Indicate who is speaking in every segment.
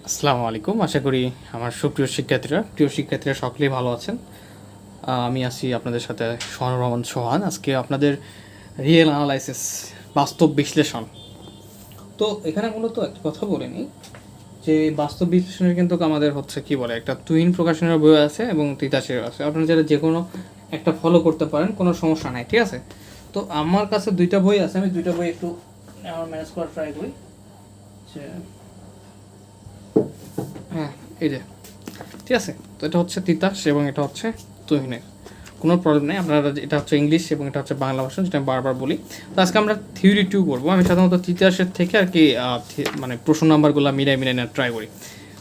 Speaker 1: আসসালামু আলাইকুম। আশা করি আমার প্রিয় শিক্ষার্থীরা সকলেই ভালো আছেন। আমি আছি আপনাদের সাথে সোহানুর রহমান সোহান। আজকে আপনাদের রিয়েল অ্যানালাইসিস, বাস্তব বিশ্লেষণ। তো এখানে মূলত একটা কথা বলে নিই যে বাস্তব বিশ্লেষণের কিন্তু আমাদের হচ্ছে কি বলে একটা তুহিন প্রকাশনের বই আছে এবং তিতাসের আছে। আপনারা যারা যে কোনো একটা ফলো করতে পারেন, কোনো সমস্যা নাই, ঠিক আছে? তো আমার কাছে দুইটা বই আছে, আমি দুইটা বই একটু ম্যানেজ করার ট্রাই করি। হ্যাঁ, এই যে, ঠিক আছে। তো এটা হচ্ছে তিতাস এবং এটা হচ্ছে তুহিনের, কোনো প্রবলেম নেই। আপনারা, এটা হচ্ছে ইংলিশ এবং এটা হচ্ছে বাংলা ভাষণ, যেটা আমি বারবার বলি। তো আজকে আমরা থিওরি 2 করবো। আমি সাধারণত তিতাসের থেকে আর কি মানে প্রশ্ন নাম্বারগুলো মিলাই নেওয়ার ট্রাই করি,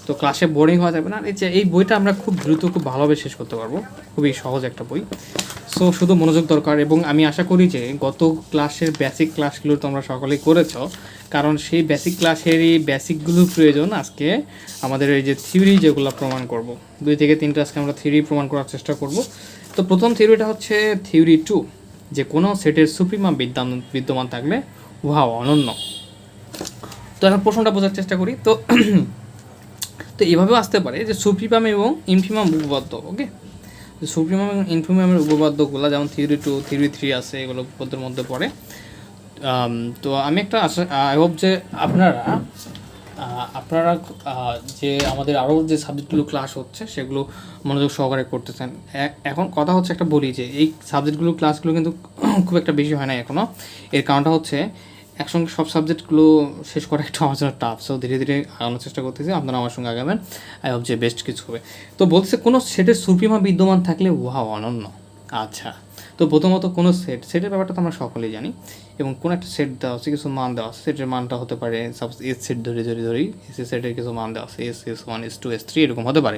Speaker 1: তো ক্লাসে বোরিং হওয়া যাবে না। এই বইটা আমরা খুব দ্রুত, খুব ভালোভাবে শেষ করতে পারবো। খুবই সহজ একটা বই। সো শুধু মনোযোগ দরকার, এবং আমি আশা করি যে গত ক্লাসের বেসিক ক্লাসগুলো তোমরা সকলেই করেছ, কারণ সেই বেসিক ক্লাসেরই বেসিকগুলোর প্রয়োজন আজকে আমাদের এই যে থিওরি যেগুলো প্রমাণ করব। 2 থেকে 3টা আজকে আমরা থিওরি প্রমাণ করার চেষ্টা করব। তো প্রথম থিওরিটা হচ্ছে থিওরি 2, যে কোনো সেটের সুপ্রিমাম বিদ্যমান থাকলে উহা অনন্য। তো এখন প্রশ্নটা বোঝার চেষ্টা করি। তো তো এভাবেও আসতে পারে যে সুপ্রিমাম এবং ইনফিমাম উপপাদ্য, ওকে? সুপ্রিমাম এবং ইনফিমামের উপপাদ্যগুলো যেমন থিওরি 2, থিওরি 3 আছে, এগুলো উপপাদ্যের মধ্যে পড়ে। তো আমি একটা আই হোপ যে আপনারা যে আমাদের আরও যে সাবজেক্টগুলো ক্লাস হচ্ছে সেগুলো মনোযোগ সহকারে করতেছেন। এখন কথা হচ্ছে একটা বলি যে এই সাবজেক্টগুলো ক্লাসগুলো কিন্তু খুব একটা বেশি হয় না এখনও। এর কারণটা হচ্ছে একসঙ্গে সব সাবজেক্টগুলো শেষ করা একটা আমার জন্য টাফ। সো ধীরে ধীরে আগানোর চেষ্টা করতেছি, আপনারা আমার সঙ্গে আগাবেন। আই হোপ যে বেস্ট কিছু হবে। তো বলছে কোনো সেটের সুপ্রিমা বিদ্যমান থাকলে উহা অনন্য। আচ্ছা, তো প্রথমত কোনো সেটের ব্যাপারটা তো আমরা সকলেই জানি, এবং কোনো একটা সেট দেওয়া আছে, কিছু মান দেওয়া আছে। সেটের মানটা হতে পারে সাপোজ এস সেট ধরি এস সেটের কিছু মান দেওয়া আছে, S1, S2, S3 এরকম হতে পারে।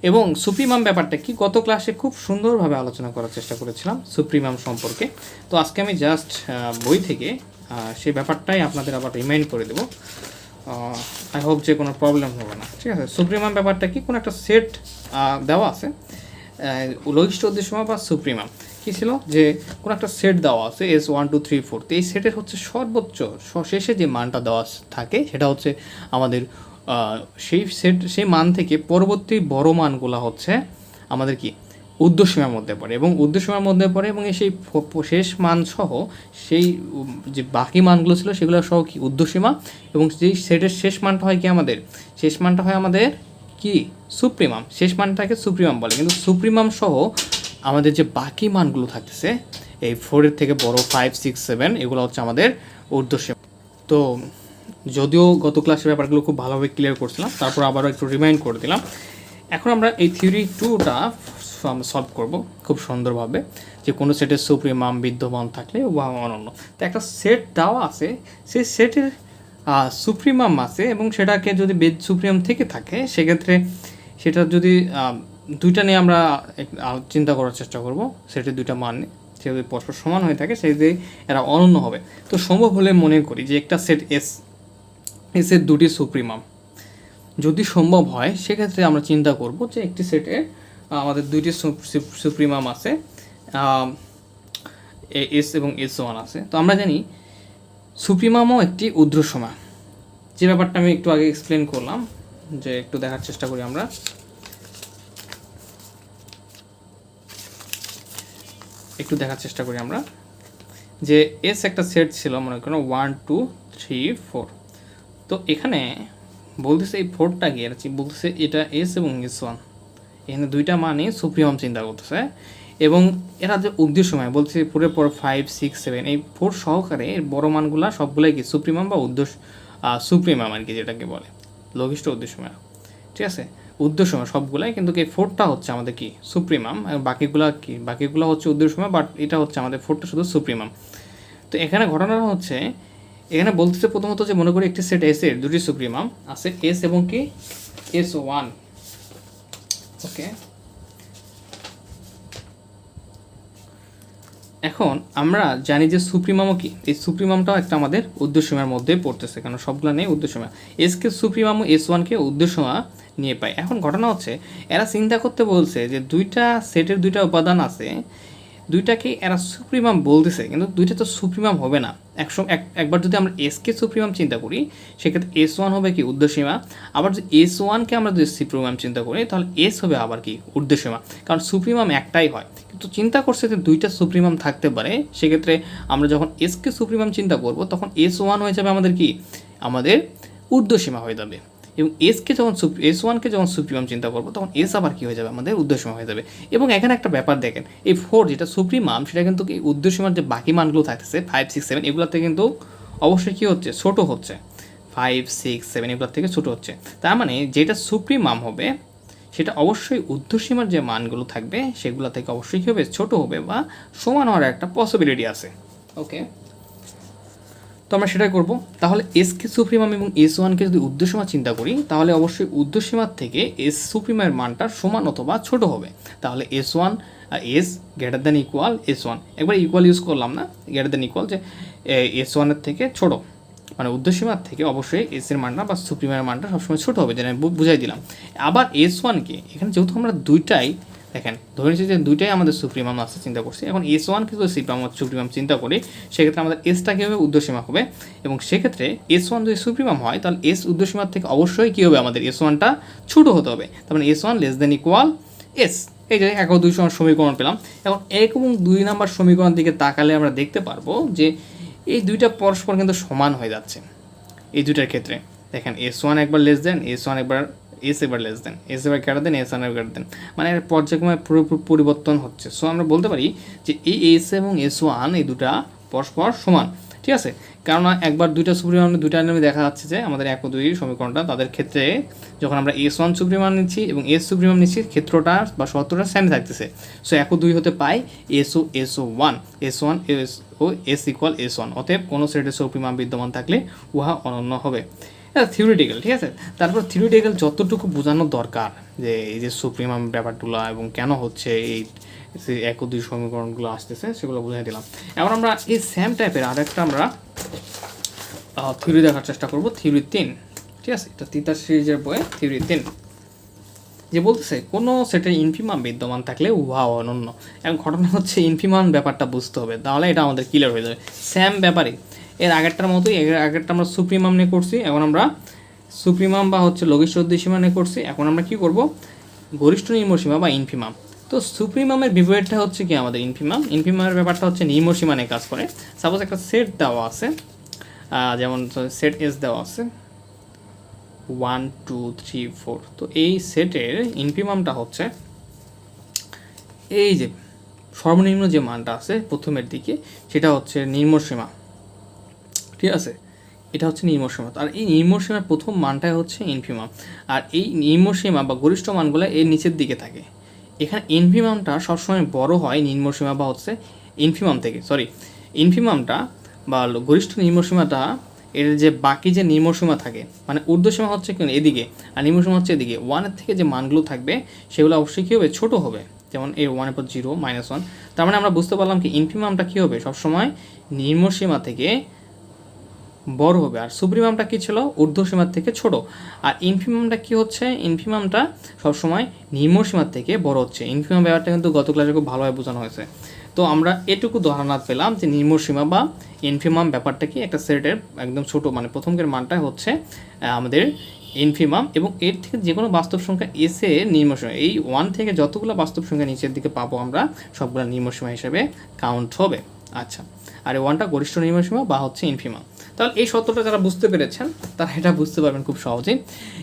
Speaker 1: এবং সুপ্রিমাম ব্যাপারটা কি গত ক্লাসে খুব সুন্দরভাবে আলোচনা করার চেষ্টা করেছিলাম সুপ্রিমাম সম্পর্কে। তো আজকে আমি জাস্ট বই থেকে সেই ব্যাপারটাই আপনাদের আবার রিমাইন্ড করে দেবো। আই হোপ যে কোনো প্রবলেম হবে না, ঠিক আছে? সুপ্রিমাম ব্যাপারটা কি, কোনো একটা সেট দেওয়া আছে, লঘিষ্ঠ উদ্দেশ্যমা বা সুপ্রিমাম কী ছিল, যে কোনো একটা সেট দেওয়া আছে S1 2 3 4। তো এই সেটের হচ্ছে সর্বোচ্চ শেষে যে মানটা দেওয়া থাকে সেটা হচ্ছে আমাদের সেই মান থেকে পরবর্তী বড় মানগুলো হচ্ছে আমাদের কি উর্ধ্বসীমার মধ্যে পড়ে, এবং উর্ধ্বসীমার মধ্যে পড়ে, এবং সেই শেষ মান সহ সেই যে বাকি মানগুলো ছিল সেগুলো সহ কি উর্ধ্বসীমা, এবং যেই সেটের শেষ মানটা হয় কি আমাদের, শেষ মানটা হয় আমাদের কি সুপ্রিমাম। শেষ মানটাকে সুপ্রিমাম বলে, কিন্তু সুপ্রিমাম সহ আমাদের যে বাকি মানগুলো থাকতেছে এই 4-এর থেকে বড় 5 6 7, এগুলো হচ্ছে আমাদের উর্ধ্বসীমা। তো যদিও গত ক্লাসের ব্যাপারগুলো খুব ভালোভাবে ক্লিয়ার করছিলাম, তারপর আবারও একটু রিমাইন্ড করে দিলাম। এখন আমরা এই থিওরি 2টা সলভ করব খুব সুন্দরভাবে, যে কোনো সেটের সুপ্রিমাম বিদ্যমান থাকলে উহা অনন্য। তো একটা সেট দেওয়া আছে, সেই সেটের সুপ্রিমাম আছে, এবং সেটাকে যদি সুপ্রিমাম থেকে থাকে সেক্ষেত্রে সেটা যদি দুইটা নিয়ে আমরা চিন্তা করার চেষ্টা করব। সেটের দুইটা মান সে যদি পরস্পর সমান হয়ে থাকে সেই যে এরা অনন্য হবে। তো সম্ভব হলে মনে করি যে একটা সেট এসের দুটি সুপ্রিমাম যদি সম্ভব হয়, সেক্ষেত্রে আমরা চিন্তা করব যে একটি সেটে আমাদের দুইটি সুপ্রিমাম আছে, এস এবং S1 আছে। তো আমরা জানি সুপ্রিমামও একটি ঊর্ধ্বসীমা, যে ব্যাপারটা আমি একটু আগে এক্সপ্লেন করলাম। যে একটু দেখার চেষ্টা করি আমরা, যে এস একটা সেট ছিল, মনে করো 1 2 3 4। তো এখানে বলতেছে এই 4টা কি বলতেছে এটা এস এবং S1, এখানে দুইটা মানে সুপ্রিমাম চিন্তা করতেছে, এবং এরা যে উর্ধ্বসীমা বলছে 4-এর পর 5 6 7, এই 4 সহকারে এর বড় মানগুলা সবগুলাই কি সুপ্রিমাম বা সুপ্রিমাম আর কি, যেটাকে বলে লঘিষ্ঠ উর্ধ্বসীমা, ঠিক আছে? উর্ধ্বসীমা সবগুলাই, কিন্তু এই 4টা হচ্ছে আমাদের কি সুপ্রিমাম, আর বাকিগুলো হচ্ছে উর্ধ্বসীমা, বাট এটা হচ্ছে আমাদের 4টা শুধু সুপ্রিমাম। তো এখানে ঘটনাটা হচ্ছে, এখানে বলতেছে প্রথমত যে মনে করি একটি সেট এস এর দুটি সুপ্রিমাম আছে, এস এবং কি S1, ওকে? এখন আমরা জানি যে সুপ্রিমামও কি, এই সুপ্রিমামটাও একটা আমাদের উর্ধ্বসীমার মধ্যে পড়তেছে, কারণ সবগুলো নেই উর্ধ্বসীমা। এসকে সুপ্রিমাম, S1কে উর্ধ্বসীমা নিয়ে পাই। এখন ঘটনা হচ্ছে এরা চিন্তা করতে বলছে যে দুইটা সেটের দুইটা উপাদান আছে, দুইটাকে এরা সুপ্রিমাম বলতেছে, কিন্তু দুইটা তো সুপ্রিমাম হবে না। একবার যদি আমরা এসকে সুপ্রিমাম চিন্তা করি, সেক্ষেত্রে S1 হবে কি ঊর্ধ্বসীমা, আবার যদি S1কে আমরা যদি সুপ্রিমাম চিন্তা করি তাহলে এস হবে আবার কি ঊর্ধ্বসীমা, কারণ সুপ্রিমাম একটাই হয়। কিন্তু চিন্তা করছে যে দুইটা সুপ্রিমাম থাকতে পারে, সেক্ষেত্রে আমরা যখন এসকে সুপ্রিমাম চিন্তা করব তখন S1 হয়ে যাবে আমাদের কি, আমাদের ঊর্ধ্বসীমা হয়ে যাবে, এবং S1কে যখন সুপ্রিমাম চিন্তা করবো তখন এস আবার কী হয়ে যাবে, আমাদের ঊর্ধ্বসীমা হয়ে যাবে। এবং এখানে একটা ব্যাপার দেখেন, এই 4 যেটা সুপ্রিমাম সেটা কিন্তু এই ঊর্ধ্বসীমার যে বাকি মানগুলো থাকতেছে 5, 6, 7 এগুলোতে কিন্তু অবশ্যই কী হচ্ছে, ছোটো হচ্ছে, 5, 6, 7 এগুলোর থেকে ছোটো হচ্ছে। তার মানে যেটা সুপ্রিমাম হবে সেটা অবশ্যই ঊর্ধ্বসীমার যে মানগুলো থাকবে সেগুলো থেকে অবশ্যই কী হবে, ছোটো হবে বা সমান হওয়ার একটা পসিবিলিটি আছে। ওকে, তো আমরা সেটাই করব। তাহলে এসকে সুপ্রিমাম এবং S1কে যদি ঊর্ধ্বসীমা চিন্তা করি তাহলে অবশ্যই ঊর্ধ্বসীমার থেকে এস সুপ্রিমামের মানটা সমান অথবা ছোট হবে। তাহলে S1 S greater than equal S1, একবার ইকুয়াল ইউজ করলাম না, গ্রেটার দ্যান ইকুয়াল যে S1-এর থেকে ছোট, মানে ঊর্ধ্বসীমার থেকে অবশ্যই এসের মানটা বা সুপ্রিমামের মানটা সবসময় ছোটো হবে, যেটা আমি বুঝাই দিলাম। আবার S1কে এখানে যেহেতু আমরা দুইটাই দেখেন ধরে নিচ্ছি যে দুইটাই আমাদের সুপ্রিমাম আছে চিন্তা করছি, এখন S1কে যদি সুপ্রিমাম চিন্তা করি সেক্ষেত্রে আমাদের এসটা কী হবে, ঊর্ধ্বসীমা হবে, এবং সেক্ষেত্রে S1 যদি সুপ্রিমাম হয় তাহলে এস ঊর্ধ্বসীমার থেকে অবশ্যই কী হবে, আমাদের S1টা ছোটো হতে হবে। তার মানে S1 less than equal S. এই যে 1 ও 2 সমীকরণ পেলাম। এখন 1 এবং 2 নাম্বার সমীকরণ দিকে তাকালে আমরা দেখতে পারবো যে এই দুইটা পরস্পর কিন্তু সমান হয়ে যাচ্ছে এই দুইটার ক্ষেত্রে। দেখেন S1 একবার লেস দেন, S1 একবার এস এবার লেস দেন, এস এবার গ্রেটার দেন, S1 এবার গ্রেটার দেন, মানে পর্যায়ক্রমে পরিবর্তন হচ্ছে। সো আমরা বলতে পারি যে এই এস এবং S1 এই দুটা পরস্পর সমান, ঠিক আছে। কেননা একবার দুইটা সুপ্রিমাম দুইটা নিয়মে দেখা যাচ্ছে যে আমাদের 1 ও 2 সমীকরণটা তাদের ক্ষেত্রে যখন আমরা S1 সুপ্রিমাম নিচ্ছি এবং এস সুপ্রিমাম নিচ্ছি ক্ষেত্রটা বা শর্তটা সেম থাকতেছে। সো 1 ও 2 হতে পাই SO1, S1 ও এস ইকুয়াল S1, অতএব কোনো সেটের সুপ্রিমাম বিদ্যমান থাকলে উহা অনন্য হবে। এটা থিওরিটিক্যাল, ঠিক আছে। তারপর থিওরিটিক্যাল যতটুকু বোঝানো দরকার যে এই যে সুপ্রিমাম ব্যাপারগুলো এবং কেন হচ্ছে এই 1 ও 2 সমীকরণগুলো আসতেছে সেগুলো বুঝিয়ে দিলাম। এখন আমরা এই সেম টাইপের আরেকটা আমরা থিওরি দেখার চেষ্টা করব, থিওরি 3, ঠিক আছে। এটা তিতাস সিরিজের বইয়ে থিওরি 3 যে বলতেছে কোনো সেটের ইনফিমাম বিদ্যমান থাকলে উহা অনন্য। এখন ঘটনা হচ্ছে ইনফিমাম ব্যাপারটা বুঝতে হবে, তাহলে এটা আমাদের ক্লিয়ার হয়ে যাবে। সেম ব্যাপারে এর আগেরটার মতোই, আগেরটা আমরা সুপ্রিমাম নিয়ে করছি, এখন আমরা সুপ্রিমাম বা হচ্ছে লঘিষ্ঠ ঊর্ধ্বসীমা নিয়ে করছি। এখন আমরা কি করব, গরিষ্ঠ নিম্নসীমা বা ইনফিমাম। তো সুপ্রিমামের বিপরীতটা হচ্ছে কি আমাদের ইনফিমাম। ইনফিমামের ব্যাপারটা হচ্ছে নিম্নসীমা নিয়ে কাজ করে। সাপোজ একটা সেট দেওয়া আছে, যেমন সেট এস দেওয়া আছে 1, 2, 3, 4। তো এই সেটের ইনফিমামটা হচ্ছে এই যে সর্বনিম্ন যে মানটা আছে প্রথমের দিকে সেটা হচ্ছে নিম্নসীমা, ঠিক আছে। এটা হচ্ছে নিম্নসীমা, আর এই নিম্নসীমার প্রথম মানটাই হচ্ছে ইনফিমাম। আর এই নিম্নসীমা বা গরিষ্ঠ মানগুলো এর নিচের দিকে থাকে। এখানে ইনফিমামটা সবসময় বড় হয় নিম্নসীমা বা হচ্ছে ইনফিমাম থেকে, ইনফিমামটা বা গরিষ্ঠ নিম্নসীমাটা এর যে বাকি যে নিম্নসীমা থাকে, মানে ঊর্ধ্বসীমা হচ্ছে কি এদিকে আর নিম্নসীমা হচ্ছে এদিকে, 1-এর থেকে যে মানগুলো থাকবে সেগুলো অবশ্যই কী হবে, ছোটো হবে। যেমন এই 1-এর পর 0, -1। তার মানে আমরা বুঝতে পারলাম কি ইনফিমামটা কী হবে, সবসময় নিম্নসীমা থেকে বড় হবে, আর সুপ্রিমামটা কী ছিল, ঊর্ধ্বসীমার থেকে ছোট। আর ইনফিমামটা কী হচ্ছে, ইনফিমামটা সবসময় নিম্নসীমার থেকে বড় হচ্ছে। ইনফিমাম ব্যাপারটা কিন্তু গত ক্লাসে খুব ভালোভাবে বোঝানো হয়েছে। তো আমরা এটুকু ধারণা পেলাম যে নিম্নসীমা বা ইনফিমাম ব্যাপারটা কি, একটা সেটের একদম ছোট মানে প্রথমকের মানটা হচ্ছে আমাদের ইনফিমাম, এবং এর থেকে যে কোনো বাস্তব সংখ্যা এসে নিম্নসীমা, এই 1 থেকে যতগুলো বাস্তব সংখ্যা নিচের দিকে পাবো আমরা সবগুলো নিম্নসীমা হিসেবে কাউন্ট হবে। আচ্ছা, আর এই 1টা গরিষ্ঠ নিম্নসীমা বা হচ্ছে ইনফিমাম। তাহলে এই সত্যটা যারা বুঝতে পেরেছেন তারা এটা বুঝতে পারবেন খুব সহজেই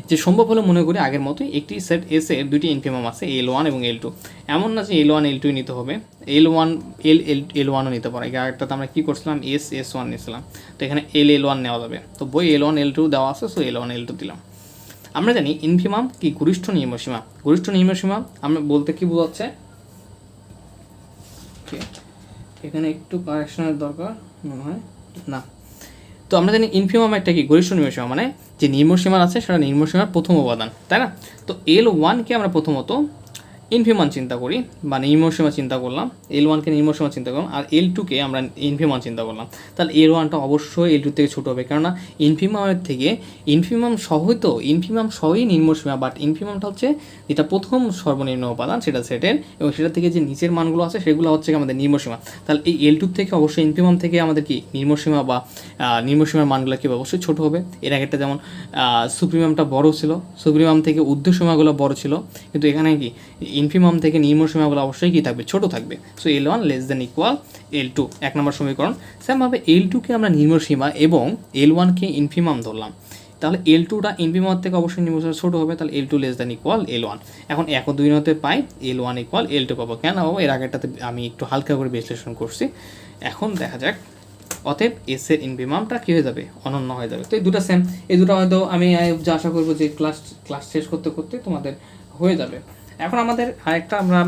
Speaker 1: যে সম্ভব হলে মনে করি আগের মতোই একটি সেট এস এর দুটি ইনফিমাম আছে, L1 এবং L2। এমন না যে L1 L2 নিতে হবে, L1ও নিতে পারে। আগেরটাতে আমরা কী করছিলাম, S1 নিয়েছিলাম, তো এখানে L1 নেওয়া যাবে। তো বই L1 L2 দেওয়া আছে, সো L1 L2 দিলাম। আমরা জানি ইনফিমাম কি, গরিষ্ঠ নিম্নসীমা। গরিষ্ঠ নিম্নসীমা আমরা বলতে কি বোঝাচ্ছে, এখানে একটু কারেকশনের দরকার মনে হয় না। তো আমরা জানি ইনফিমাম একটা কি, গরিষ্ঠ নিম্নসীমা, মানে যে নিম্নসীমা আছে সেটা নিম্নসীমার প্রথম উপাদান, তাই না। তো L1কে আমরা প্রথমত ইনফিমান চিন্তা করি বা নিম্নসীমা চিন্তা করলাম, L1কে নিম্নসীমা চিন্তা করলাম, আর L2কে আমরা ইনফিমান চিন্তা করলাম, তাহলে L1টা অবশ্যই L2 থেকে ছোটো হবে, কেননা ইনফিমামের থেকে ইনফিমাম সহই তো, ইনফিমাম সহই নিম্নসীমা, বাট ইনফিমামটা হচ্ছে যেটা প্রথম সর্বনিম্ন উপাদান সেটা সেটের, এবং সেটা থেকে যে নিচের মানগুলো আছে সেগুলো হচ্ছে আমাদের নিম্নসীমা। তাহলে এই L2 থেকে অবশ্যই ইনফিমাম থেকে আমাদের কি নিম্নসীমা বা নিম্নসীমার মানগুলো কি অবশ্যই ছোটো হবে। এর আগেরটা যেমন সুপ্রিমামটা বড় ছিল, সুপ্রিমাম থেকে ঊর্ধ্বসীমাগুলো বড় ছিল, কিন্তু এখানে কি ইনফিমাম থেকে নিম্নসীমাগুলো অবশ্যই কি থাকবে, ছোট থাকবে। So L1 less than equal L2, 1 নম্বর সমীকরণ। সেমভাবে L2কে আমরা নিম্নসীমা এবং L1কে ইনফিমাম ধরলাম, তাহলে L2টা ইনফিমাম থেকে অবশ্যই নিম্নসীমা ছোটো হবে, তাহলে L2 less than equal L1। এখন 1 ও 2 হতে পাই L1 ইকুয়াল L2 পাবো, কেন পাবো, এর আগেরটাতে আমি একটু হালকা করে বিশ্লেষণ করছি। এখন দেখা যাক, অতএব এস এর ইনফিমামটা কী হয়ে যাবে, অনন্য হয়ে যাবে। তো এই দুটো সেম, এই দুটো হয়তো আমি যা আশা করবো যে ক্লাস শেষ করতে করতে তোমাদের হয়ে যাবে। এখন আমাদের আরেকটা আমরা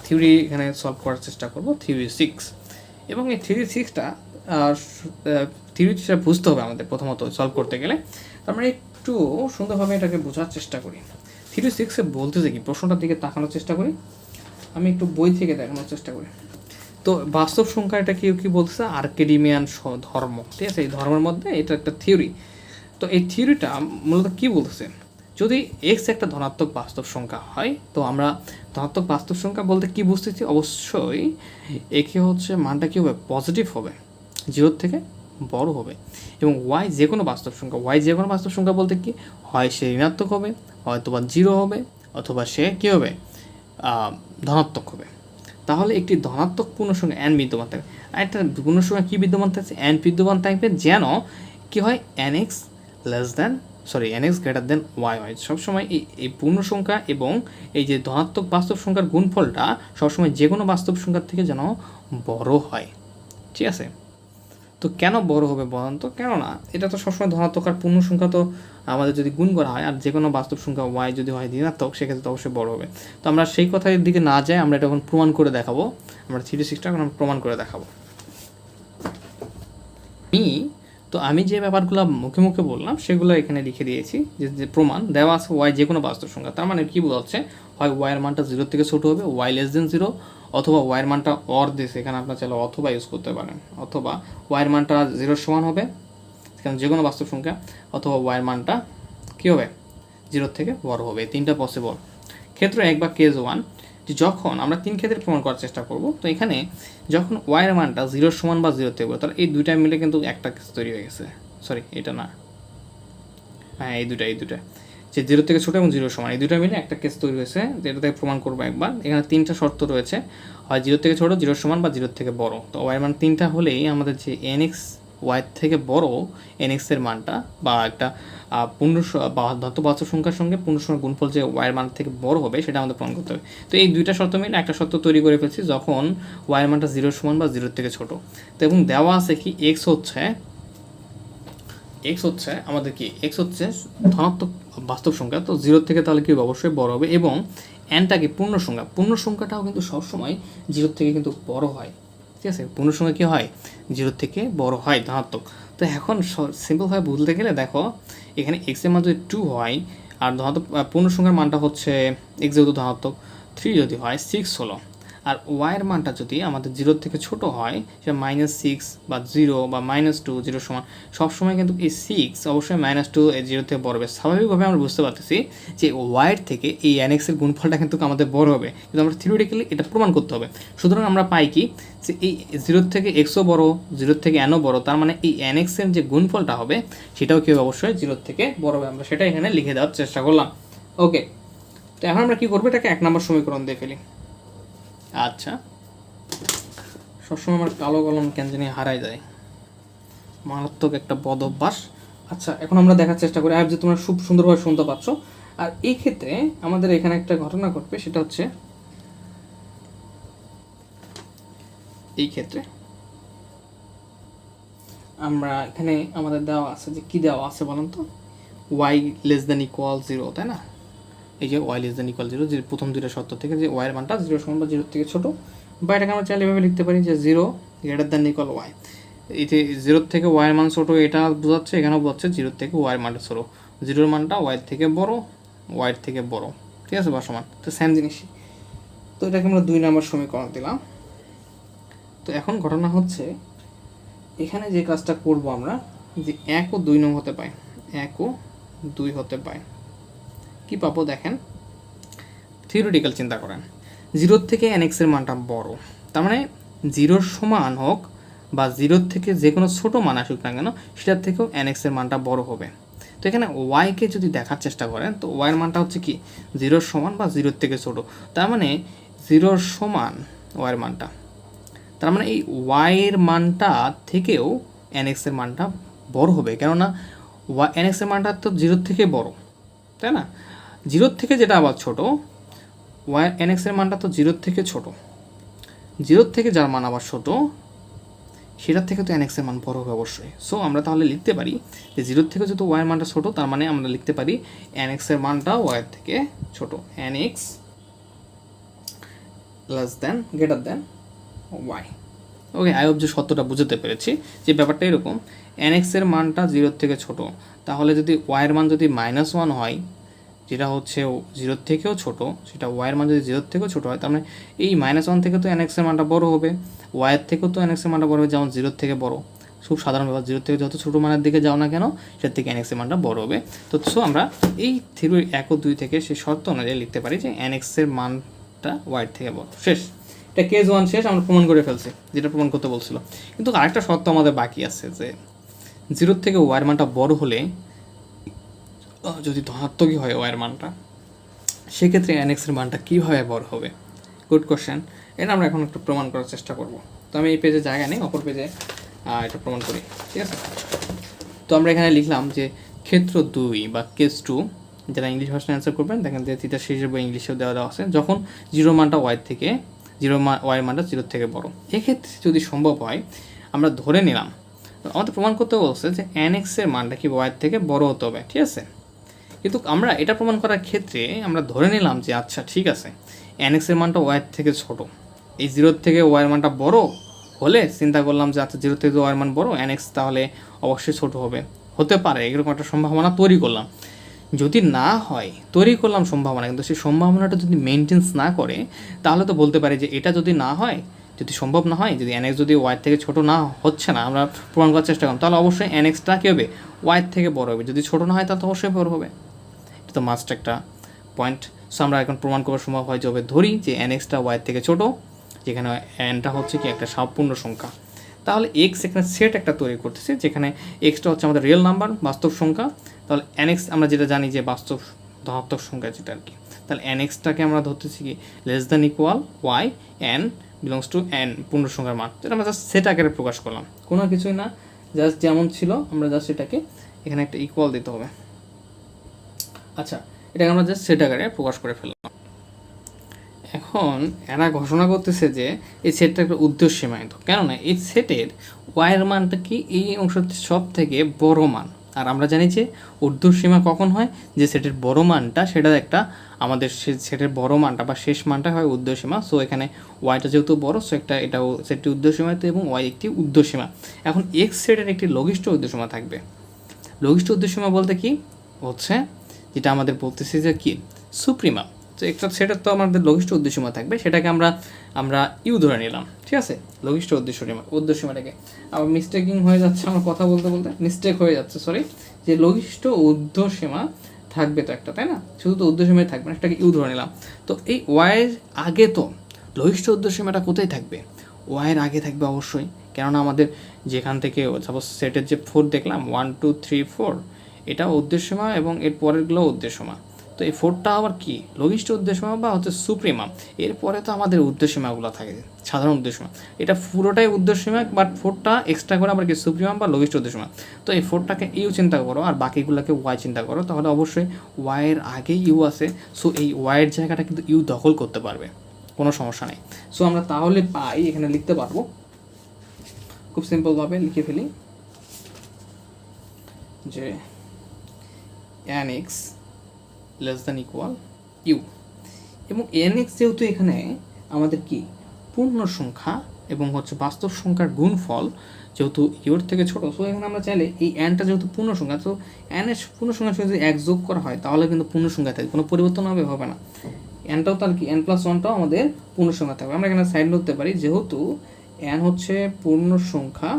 Speaker 1: থিওরি এখানে সলভ করার চেষ্টা করব, থিওরি 6। এবং এই থিওরি 6টা থিওরিটা বুঝতে হবে আমাদের প্রথমত সলভ করতে গেলে। আমরা একটু সুন্দরভাবে এটাকে বোঝার চেষ্টা করি। থিওরি 6-এ বলতেছে কি, প্রশ্নটার দিকে তাকানোর চেষ্টা করি, আমি একটু বই থেকে দেখানোর চেষ্টা করি। তো বাস্তব সংখ্যা এটা কেউ কী বলতেছে, আর্কিমিডিয়ান ধর্ম, ঠিক আছে, এই ধর্মের মধ্যে এটা একটা থিওরি। তো এই থিওরিটা মূলত কী বলতেছে, যদি এক্স একটা ধনাত্মক বাস্তব সংখ্যা হয়, তো আমরা ধনাত্মক বাস্তব সংখ্যা বলতে কী বুঝতেছি, অবশ্যই একে হচ্ছে মানটা কী হবে, পজিটিভ হবে, 0 থেকে বড় হবে। এবং ওয়াই যে কোনো বাস্তব সংখ্যা, ওয়াই যে কোনো বাস্তব সংখ্যা বলতে কি হয়, সে ঋণাত্মক হবে, হয়তো বা 0 হবে, অথবা সে কী হবে, ধনাত্মক হবে। তাহলে একটি ধনাত্মক পূর্ণসংখ্যা n বিদ্যমান থাকবে, আর একটা পূর্ণসংখ্যা কী বিদ্যমান থাকছে, n বিদ্যমান থাকবে, যেন কী হয়, nx গ্রেটার দেন ওয়াই হয়। সবসময় এই পূর্ণসংখ্যা এবং এই যে ধনাত্মক বাস্তব সংখ্যার গুণফলটা সবসময় যে কোনো বাস্তব সংখ্যার থেকে যেন বড় হয়, ঠিক আছে। তো কেন বড় হবে বলেন তো, কেননা এটা তো সবসময় ধনাত্মক, আর পূর্ণ সংখ্যা তো আমাদের যদি গুণ করা হয়, আর যে কোনো বাস্তব সংখ্যা ওয়াই যদি হয় ঋণাত্মক, সেক্ষেত্রে তো অবশ্যই বড় হবে। তো আমরা সেই কথার দিকে না যাই, আমরা এটা এখন প্রমাণ করে দেখাবো, আমরা থিওরি 6টা এখন প্রমাণ করে দেখাবো। আমি যে ব্যাপারগুলো মুখে মুখে বললাম সেগুলো এখানে লিখে দিয়েছি, যে প্রমাণ দেওয়া আছে ওয়াই যে কোনো বাস্তব সংখ্যা, তার মানে কী বোঝাচ্ছে, হয় ওয়াইয়ের মানটা 0 থেকে ছোটো হবে, ওয়াই লেস দেন 0, অথবা ওয়াইয়ের মানটা অর দিয়েছে, এখানে আপনার চাইলে অথবা ইউজ করতে পারেন, অথবা ওয়াইয়ের মানটা 0 সমান হবে, কারণ যে কোনো বাস্তব সংখ্যা, অথবা ওয়াইয়ের মানটা কী হবে, 0 থেকে বড় হবে। তিনটা পসিবল। ক্ষেত্র 1 বা কেস 1, যে যখন আমরা 3 ক্ষেত্রে প্রমাণ করার চেষ্টা করব, তো এখানে যখন ওয়াইয়ের মানটা 0 সমান বা 0 থেকে বড়, তাহলে এই দুইটা মিলে কিন্তু একটা কেস তৈরি হয়ে গেছে, সরি এটা না, হ্যাঁ এই দুটা যে 0 থেকে ছোটো এবং 0 সমান, এই দুটো মিলে একটা কেস তৈরি হয়েছে, যেটা থেকে প্রমাণ করবো একবার। এখানে 3টা শর্ত রয়েছে, হয় 0 থেকে ছোটো, 0 সমান বা 0 থেকে বড়। তো ওয়াইয়ের মান 3টা হলেই আমাদের যে nx ওয়াইয়ের থেকে বড় nx এর মানটা, বা একটা পূর্ণ বা ধনাত্মক বাস্তব সংখ্যার সঙ্গে পূর্ণসংখ্যার গুণফল যে ওয়াইয়ের মান থেকে বড় হবে, সেটা আমাদের প্রমাণ করতে হবে। তো এই দুইটা শর্ত মিলে একটা শর্ত তৈরি করে ফেলছি, যখন ওয়াইয়ের মানটা 0 সমান বা 0 থেকে ছোটো। তো এবং দেওয়া আছে কি, x হচ্ছে আমাদের কি, x হচ্ছে ধনাত্মক বাস্তব সংখ্যা, তো 0 থেকে তাহলে কি অবশ্যই বড় হবে, এবং nটা কি পূর্ণ সংখ্যাটাও কিন্তু সবসময় 0 থেকে কিন্তু বড় হয়, ঠিক আছে। পূর্ণ সংখ্যা কী হয়, 0 থেকে বড় হয়, ধনাত্মক। তো এখন সিম্পলভাবে বলতে গেলে দেখো, এখানে x এর মান যদি 2 হয়, আর ধনাত্মক পূর্ণ সংখ্যার মানটা হচ্ছে x যেহেতু ধনাত্মক 3 যদি হয় 6 হলো, আর ওয়াইয়ের মানটা যদি আমাদের 0 থেকে ছোট হয়, সেটা -6 বা 0 বা -2, 0 সমান, সবসময় কিন্তু এই 6 অবশ্যই -2 0 থেকে বড় হবে। স্বাভাবিকভাবে আমরা বুঝতে পারতেছি যে ওয়াইয়ের থেকে এই nx এর গুণফলটা কিন্তু আমাদের বড় হবে, কিন্তু আমরা থিওরিটিক্যালি এটা প্রমাণ করতে হবে। সুতরাং আমরা পাই কি, যে এই 0 থেকে xও বড়, 0 থেকে nও বড়, তার মানে এই nx এর যে গুণফলটা হবে সেটাও কি অবশ্যই 0 থেকে বড় হবে। আমরা সেটা এখানে লিখে দেওয়ার চেষ্টা করলাম। ওকে, তো এখন আমরা কী করবো, এটাকে 1 নম্বর সমীকরণ দিয়ে ফেলি। আচ্ছা, সবসময় আমার কালো কলম কেন জানি হারাই যায়, মারাত্মক একটা বদ অভ্যাস। আচ্ছা, এখন আমরা দেখার চেষ্টা করি, যে তোমরা খুব সুন্দরভাবে শুনতে পাচ্ছ। আর এই ক্ষেত্রে আমাদের এখানে একটা ঘটনা ঘটবে, সেটা হচ্ছে এই ক্ষেত্রে আমরা এখানে আমাদের দেওয়া আছে, যে কী দেওয়া আছে বলেন তো, ওয়াই লেস দেন ইকুয়াল 0, তাই না। এই যে ওয়াই লেস দেন ইকুয়াল 0, যে প্রথম দুইটা শর্ত থেকে, যে ওয়াইয়ের মানটা 0 সমান বা 0 থেকে ছোটো, বা এটাকে আমরা চাইলে এভাবে লিখতে পারি যে 0 গ্রেটার দেন ইকুয়াল ওয়াই। এতে 0 থেকে ওয়াইয়ের মান ছোটো এটা বোঝাচ্ছে, এখানেও বোঝাচ্ছে 0 থেকে ওয়াইয়ের মানটা ছোটো, 0-এর মানটা ওয়াইয়ের থেকে বড়, ওয়াইয়ের থেকে বড়, ঠিক আছে, বা সমান, তো সেম জিনিসই। তো এটাকে আমরা 2 নম্বর সমীকরণ দিলাম। তো এখন ঘটনা হচ্ছে এখানে যে কাজটা করব আমরা, যে 1 ও 2 নং হতে পায়, 1 ও 2 হতে পায়, কি পাবো দেখেন, থিওরিটিক্যাল চিন্তা করেন, 0 থেকে nx এর মানটা বড়, তার মানে 0 সমান হোক বা 0 থেকে যে কোনো ছোটো মান আসুক না কেন সেটার থেকেও nx এর মানটা বড় হবে। তো এখানে ওয়াইকে যদি দেখার চেষ্টা করেন, তো ওয়াইয়ের মানটা হচ্ছে কি 0 সমান বা 0 থেকে ছোটো, তার মানে 0 সমান ওয়াইয়ের মানটা, তার মানে এই ওয়াইয়ের মানটা থেকেও nx এর মানটা বড় হবে, কেননা nx এর মানটা তো 0 থেকে বড়, তাই না? 0 থেকে যেটা আবার ছোটো, ওয়াই nx এর মানটা তো 0 থেকে ছোটো, 0 থেকে যার মান আবার ছোটো সেটার থেকে তো nx এর মান বড় হবে অবশ্যই। সো আমরা তাহলে লিখতে পারি যে 0 থেকে যেহেতু ওয়াইয়ের মানটা ছোটো, তার মানে আমরা লিখতে পারি nx এর মানটা ওয়াইয়ের থেকে ছোটো, nx less than greater than y. Okay, I hope যে সত্যটা বুঝতে পেরেছি, যে ব্যাপারটা এরকম, nx এর মানটা 0 থেকে ছোটো, তাহলে যদি ওয়াইয়ের মান যদি -1 হয়, যেটা হচ্ছে 0 থেকেও ছোটো, সেটা ওয়াইয়ের মান যদি 0 থেকেও ছোটো হয়, তার মানে এই -1 থেকে তো nx এর মানটা বড় হবে, ওয়াইয়ের থেকেও তো nx এর মানটা বড় হবে, যেমন 0 থেকে বড়, খুব সাধারণ ব্যাপার, 0 থেকে যত ছোটো মানের দিকে যাও না কেন সেটার থেকে nx এর মানটা বড় হবে। তো আমরা এই থিওরি 1 ও 2 থেকে সেই শর্ত অনুযায়ী লিখতে পারি যে nx এর মানটা ওয়াইয়ের থেকে বড়। শেষ, এটা কেস 1 শেষ, আমরা প্রমাণ করে ফেলছি যেটা প্রমাণ করতে বলছিল। কিন্তু আরেকটা শর্ত আমাদের বাকি আছে, যে 0 থেকে ওয়াইয়ের মানটা বড় হলে, যদি ধনাত্মকই হয় ওয়াইয়ের মানটা, সেক্ষেত্রে nx এর মানটা কীভাবে বড় হবে? গুড কোশ্চেন, এটা আমরা এখন একটু প্রমাণ করার চেষ্টা করব। তো আমি এই পেজে জায়গা নেই, অপর পেজে এটা প্রমাণ করি, ঠিক আছে? তো আমরা এখানে লিখলাম যে ক্ষেত্র 2 বা কেস 2, যারা ইংলিশ ভার্সন অ্যান্সার করবেন দেখেন যে থিটা সিরিজের বই ইংলিশেও দেওয়া আছে, যখন 0 মানটা ওয়াই থেকে ওয়াইয়ের মানটা 0 থেকে বড়, এক্ষেত্রে যদি সম্ভব হয় আমরা ধরে নিলাম, আমাদের প্রমাণ করতে বলছে যে nx এর মানটা কি ওয়াইয়ের থেকে বড় হতে হবে, ঠিক আছে? কিন্তু আমরা এটা প্রমাণ করার ক্ষেত্রে আমরা ধরে নিলাম যে আচ্ছা ঠিক আছে, nx এর মানটা ওয়াইয়ের থেকে ছোট, এই 0 থেকে ওয়াইয়ের মানটা বড় হলে চিন্তা করলাম যে আচ্ছা 0 থেকে ওয়াইয়ের মান বড়, nx তাহলে অবশ্যই ছোট হবে, হতে পারে এরকম একটা সম্ভাবনা তৈরি করলাম। যদি না হয়, তৈরি করলাম সম্ভাবনা, কিন্তু সেই সম্ভাবনাটা যদি মেনটেন্স না করে, তাহলে তো বলতে পারি যে এটা যদি না হয়, যদি সম্ভব না হয়, যদি nx যদি ওয়াই থেকে ছোট না হচ্ছে না, আমরা প্রমাণ করার চেষ্টা করলাম, তাহলে অবশ্যই nxটা কী হবে, ওয়াইয়ের থেকে বড় হবে, যদি ছোট না হয় তাহলে তো অবশ্যই বড় হবে। এটা তো মাস্ট একটা পয়েন্ট। সো আমরা এখন প্রমাণ করা সম্ভব হয় যে ধরি যে nxটা ওয়াইয়ের থেকে ছোট, যেখানে nটা হচ্ছে কি একটা সম্পূর্ণ সংখ্যা, তাহলে x এখানে সেট একটা তৈরি করতেছে, যেখানে xটা হচ্ছে আমাদের রিয়েল নাম্বার, বাস্তব সংখ্যা, তাহলে nx আমরা যেটা জানি যে বাস্তব ধনাত্মক সংখ্যা যেটা আর কি, তাহলে nxটাকে আমরা ধরতেছি কি less than equal y n belongs to n পূর্ণ সংখ্যার মান, যেটা আমরা জাস্ট সেট আকারে প্রকাশ করলাম, কোনো কিছুই না, জাস্ট যেমন ছিল আমরা জাস্ট এটাকে এখানে একটা ইকুয়াল দিতে হবে। আচ্ছা, এটাকে আমরা জাস্ট সেট আকারে প্রকাশ করে ফেললাম। এখন এরা ঘোষণা করতেছে যে এই সেটটা একটা উদ্দেশ্য সীমায়িত, কেননা এই সেটের ওয়াইয়ের মানটা কি এই অংশটির সব থেকে বড় মান, আর আমরা জানি যে ঊর্ধ্বসীমা কখন হয়, যে সেটের বড় মানটা সেটা একটা আমাদের সেটের বড় মানটা বা শেষ মানটা হয় ঊর্ধ্বসীমা। সো এখানে ওয়াইটা যেহেতু বড়, সো এটাও সেটটি ঊর্ধ্বসীমায়িত এবং ওয়াই একটি ঊর্ধ্বসীমা। এখন এক্স সেটের একটি লঘিষ্ঠ ঊর্ধ্বসীমা থাকবে। লঘিষ্ঠ ঊর্ধ্বসীমা বলতে কি হচ্ছে, যেটা আমাদের বলতেছি যে কি সুপ্রিমা, তো একটা সেটার তো আমাদের লঘিষ্ঠ উদ্দেশ্যসীমা থাকবে, সেটাকে আমরা ইউ ধরে নিলাম, ঠিক আছে? লঘিষ্ঠ উদ্দেশ্যসীমাটাকে আবার মিস্টেকিং হয়ে যাচ্ছে, আমার কথা বলতে বলতে মিস্টেক হয়ে যাচ্ছে, সরি, যে লঘিষ্ঠ উর্ধ্বসীমা থাকবে তো একটা, তাই না? শুধু তো উর্ধ্বসীমায় থাকবে না, সেটাকে ইউ ধরে নিলাম। তো এই ওয়াইয়ের আগে তো লঘিষ্ঠ উর্ধ্বসীমাটা কোথায় থাকবে? ওয়াইয়ের আগে থাকবে অবশ্যই, কেননা আমাদের যেখান থেকে সাপোজ সেটের যে 4 দেখলাম 1 2 3 4, এটা উদ্দেশ্যসীমা এবং এর পরেরগুলো উদ্দেশ্যসীমা। তো এই 4টা আবার কি লঘিষ্ঠ উদ্দেশ্যসীমা বা হচ্ছে সুপ্রিমা, এরপরে তো আমাদের উদ্দেশ্যসীমাগুলো থাকে সাধারণ উদ্দেশ্যসীমা, এটা পুরোটাই উদ্দেশ্যসীমা, বাট 4টা এক্সট্রা করে আবার কি সুপ্রিমা বা লঘিষ্ঠ উদ্দেশ্যসীমা। তো এই 4টাকে ইউ চিন্তা করো আর বাকিগুলোকে ওয়াই চিন্তা করো, তাহলে অবশ্যই ওয়াইয়ের আগেই ইউ আছে, সো এই ওয়াইয়ের জায়গাটা কিন্তু ইউ দখল করতে পারবে, কোনো সমস্যা নেই। সো আমরা তাহলে পাই, এখানে লিখতে পারবো খুব সিম্পলভাবে, লিখে ফেলি যে nx less than equal u, এবং nx যেহেতু এখানে আমাদের কি পূর্ণ সংখ্যা এবং হচ্ছে বাস্তব সংখ্যার গুণফল, যেহেতু ইউর থেকে ছোটো, সো এখানে আমরা চাইলে এই nটা যেহেতু পূর্ণ সংখ্যা, তো n এর পূর্ণ সংখ্যার সঙ্গে যদি 1 যোগ করা হয় তাহলে কিন্তু পূর্ণ সংখ্যা থাকে, কোনো পরিবর্তন হবে না। এনটাও তার কি n+1টাও আমাদের পূর্ণ সংখ্যা থাকবে। আমরা এখানে সাইড ধরতে পারি যেহেতু n হচ্ছে পূর্ণ সংখ্যা,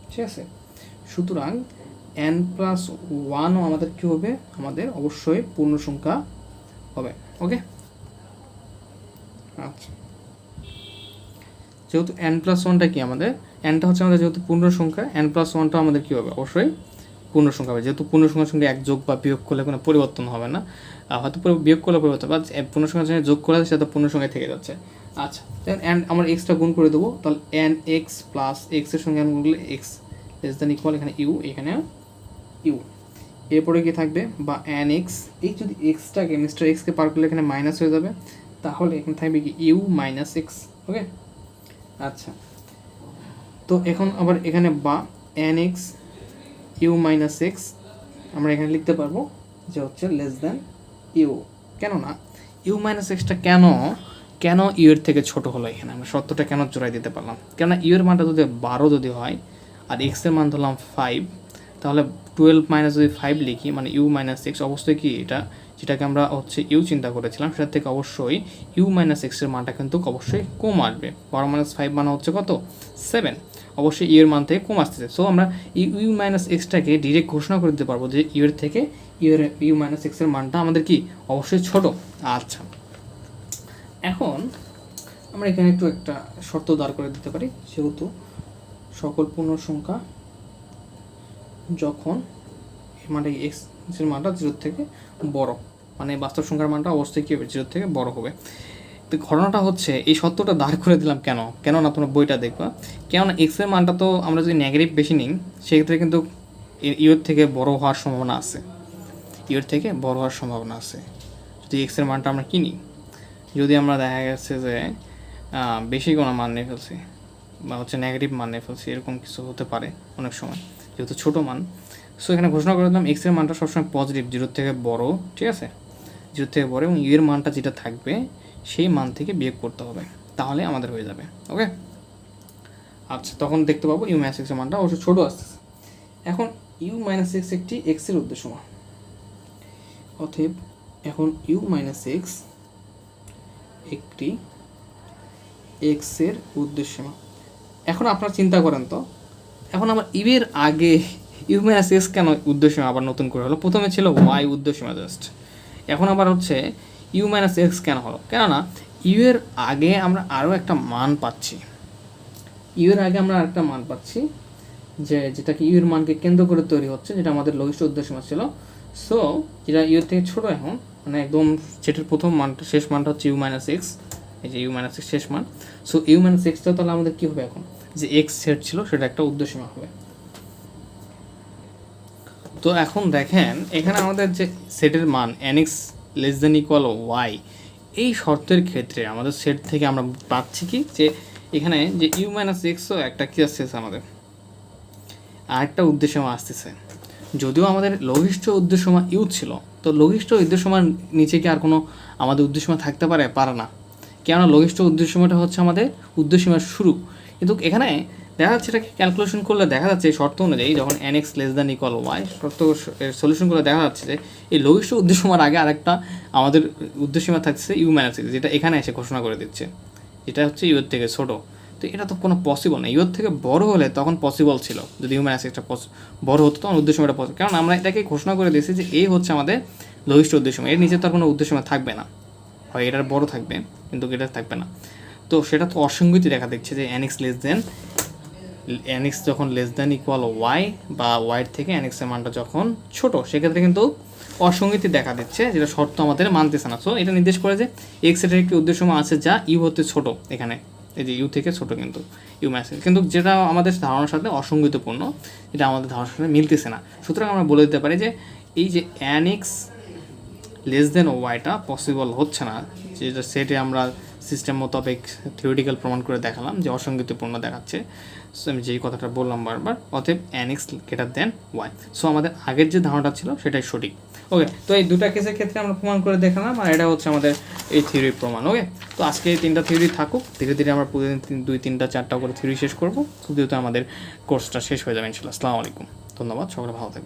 Speaker 1: ঠিক আছে, সুতরাং n+1ও আমাদের কী হবে, আমাদের অবশ্যই পূর্ণ সংখ্যা হবে। ওকে, আচ্ছা, যেহেতু n+1টা কি আমাদের, nটা হচ্ছে আমাদের যেহেতু পূর্ণ সংখ্যা, n+1টা আমাদের কী হবে, অবশ্যই পূর্ণ সংখ্যা হবে। যেহেতু পূর্ণ সংখ্যার সঙ্গে এক যোগ বা বিয়োগ করলে কোনো পরিবর্তন হবে না, হয়তো বিয়োগ করলে পরিবর্তন, বা পূর্ণ সংখ্যার সঙ্গে যোগ করা সেটা পূর্ণ সংখ্যায় থেকে যাচ্ছে। আচ্ছা, দেন আমরা এক্সটা গুণ করে দেবো, তাহলে nx প্লাস এক্সের সঙ্গে গুণ করলে এক্স লেস দ্যান ইকুয়াল, এখানে ইউ, এখানে ইউ, এরপরে কি থাকবে, বা nx, এই যদি এক্সটাকে মিস্টার এক্সকে পার করলে এখানে মাইনাস হয়ে যাবে, তাহলে এখানে থাকবে কি ইউ মাইনাস এক্স। ওকে, আচ্ছা, তো এখন আবার এখানে বা nx ইউ মাইনাস এক্স আমরা এখানে লিখতে পারবো যে হচ্ছে লেস দ্যান ইউ। কেননা ইউ মাইনাস এক্সটা কেন ইউ এর থেকে ছোট হলো, এখানে আমরা সত্যটা কেন জোড়াই দিতে পারলাম, কেননা ইউ এর মানটা যদি 12 যদি হয় আর এক্সের মান ধরলাম 5, তাহলে 12 মাইনাস যদি 5 লিখি মানে ইউ মাইনাস এক্স, অবশ্যই কি এটা যেটাকে আমরা হচ্ছে ইউ চিন্তা করেছিলাম সেটার থেকে অবশ্যই ইউ মাইনাস এক্সের মানটা কিন্তু অবশ্যই কম আসবে। 12 মাইনাস 5 মানে হচ্ছে কত, 7, অবশ্যই ইউ এর মান থেকে কম আসতেছে। সো আমরা ইউ মাইনাস এক্সটাকে ডিরেক্ট ঘোষণা করে দিতে পারবো যে ইউ এর থেকে ইউ মাইনাস এক্সের মানটা আমাদের কি অবশ্যই ছোট। আচ্ছা, এখন আমরা এখানে একটু একটা শর্ত দাঁড় করে দিতে পারি, সেহেতু সকল পূর্ণ সংখ্যা যখন মানে এক্সের মানটা 0 থেকে বড়, মানে বাস্তব সংখ্যার মানটা অবশ্যই কী হবে, 0 থেকে বড় হবে। তো ঘটনাটা হচ্ছে এই সত্যটা দাঁড় করে দিলাম কেন না তোমরা বইটা দেখবা, কেননা এক্সের মানটা তো আমরা যদি নেগেটিভ বেশি নিই সেক্ষেত্রে কিন্তু ইউর থেকে বড় হওয়ার সম্ভাবনা আছে, ইউর থেকে বড় হওয়ার সম্ভাবনা আছে যদি এক্সের মানটা আমরা কিনি। যদি আমরা দেখা গেছে যে বেশি কোনো মান নিয়ে ফেলছি বা হচ্ছে নেগেটিভ মান নিয়ে ফেলছি, এরকম কিছু হতে পারে অনেক সময়, যেহেতু ছোটো মান। সো এখানে ঘোষণা করে দিলাম এক্সের মানটা সবসময় পজিটিভ, 0 থেকে বড়, ঠিক আছে, 0 থেকে বড়, এবং ইউ এর মানটা যেটা থাকবে সেই মান থেকে বিয়োগ করতে হবে, তাহলে আমাদের হয়ে যাবে। ওকে, আচ্ছা, তখন দেখতে পাবো ইউ মাইনাস এক্সের মানটা অবশ্যই ছোটো আসতেছে। এখন ইউ মাইনাস এক্স একটি এক্সের উদ্দেশ্যমান, অতএব এখন ইউ মাইনাস এক্স একটি এক্সের উদ্দেশ্যমান। এখন আপনারা চিন্তা করেন তো, এখন আমার ইউ এর আগে ইউ মাইনাস এক্স কেন উদ্দেশ্যমান আবার নতুন করে হলো, প্রথমে ছিল ওয়াই উদ্দেশ্যমান জাস্ট, এখন আবার হচ্ছে ইউ মাইনাস এক্স কেন হলো, কেননা ইউ এর আগে আমরা আরও একটা মান পাচ্ছি, ইউ এর আগে আমরা আরেকটা মান পাচ্ছি যেটাকে ইউ এর মানকে কেন্দ্র করে তৈরি হচ্ছে, যেটা আমাদের লঘিষ্ঠ উদ্দেশ্যমান ছিল। সো যেটা ইউ এর থেকে ছোটো, এখন মানে একদম সেটার প্রথম মানটা, শেষ মানটা হচ্ছে ইউ মাইনাস এক্স, এই যে ইউ মাইনাস এক্স শেষ মান। সো ইউ মাইনাস এক্সটা তাহলে আমাদের কী হবে, এখন যে এক্স সেট ছিল সেটা একটা উদ্দেশ্যমান হবে। তো এখন দেখেন এখানে আমাদের যে সেটের মান nx less than equal y, এই শর্তের ক্ষেত্রে আমাদের সেট থেকে আমরা পাচ্ছি কি, যে এখানে যে ইউ মাইনাস এক্সও একটা কী আসতেছে, আমাদের আরেকটা উদ্দেশ্যমান আসতেছে। যদিও আমাদের লঘিষ্ঠ উদ্দেশ্যমান ইউ ছিল, তো লঘিষ্ঠ উদ্দেশ্যমান নিচে কি আর কোনো আমাদের উদ্দেশ্যমান থাকতে পারে না, কেননা লঘিষ্ঠ উদ্দেশ্যমানটা হচ্ছে আমাদের উদ্দেশ্যমান শুরু। কিন্তু এখানে দেখা যাচ্ছে এটাকে ক্যালকুলেশন করলে দেখা যাচ্ছে শর্ত অনুযায়ী যখন nx less than equal y, শর্ত সলিউশন করলে দেখা যাচ্ছে যে এই লঘিষ্ঠ উদ্দেশ্যমান আগে আরেকটা আমাদের উদ্দেশ্যমান থাকছে ইউ মাইনাস এক্স, যেটা এখানে এসে ঘোষণা করে দিচ্ছে, এটা হচ্ছে ইউর থেকে ছোটো। তো এটা তো কোনো পসিবল না, ইউর থেকে বড় হলে তখন পসিবল ছিল, যদি ইউ মাইনাস এক্সটা বড় হতো তখন উদ্দেশ্যমানটা পসিবল, কারণ আমরা এটাকে ঘোষণা করে দিয়েছি যে এই হচ্ছে আমাদের লঘিষ্ঠ উদ্দেশ্যমান, এর নিচে তো আর কোনো উদ্দেশ্যমান থাকবে না, হয় এটার বড় থাকবে কিন্তু এটা থাকবে না। তো সেটা তো অসঙ্গতি দেখা দিচ্ছে যে nx যখন লেস দ্যান ইকুয়াল ওয়াই বা ওয়াইয়ের থেকে nx এর মানটা যখন ছোট, সেক্ষেত্রে কিন্তু অসঙ্গতি দেখা দিচ্ছে, যেটা শর্ত আমাদের মানতেছে না। সো এটা নির্দেশ করে যে এক্স এর একটি উদ্দেশ্যমান আছে যা ইউ হতে ছোট, এখানে এই যে ইউ থেকে ছোট কিন্তু ইউ মাইনাস, কিন্তু যেটা আমাদের ধারণার সাথে অসঙ্গতিপূর্ণ, এটা আমাদের ধারণার সাথে মিলতেছে না। সুতরাং আমরা বলে দিতে পারি যে এই যে nx লেস দেন ওয়াইটা পসিবল হচ্ছে না, যেটা সেটে আমরা সিস্টেম মোতাবেক থিওরিটিক্যাল প্রমাণ করে দেখালাম যে অসঙ্গতিপূর্ণ দেখাচ্ছে, আমি যেই কথাটা বললাম বারবার, অতএব nx greater than y. So আমাদের আগের যে ধারণাটা ছিল সেটাই সঠিক। ওকে, তো এই দুটা কেসের ক্ষেত্রে আমরা প্রমাণ করে দেখালাম, আর এটা হচ্ছে আমাদের এই থিওরির প্রমাণ। ওকে, তো আজকে এই 3টা থিওরি থাকুক, ধীরে ধীরে আমরা প্রতিদিন 2, 3, 4টা করে থিওরি শেষ করবো, খুব দ্রুত আমাদের কোর্সটা শেষ হয়ে যাবে ইনশাআল্লাহ। আসসালামু আলাইকুম, ধন্যবাদ, সকলে ভালো থাকবেন।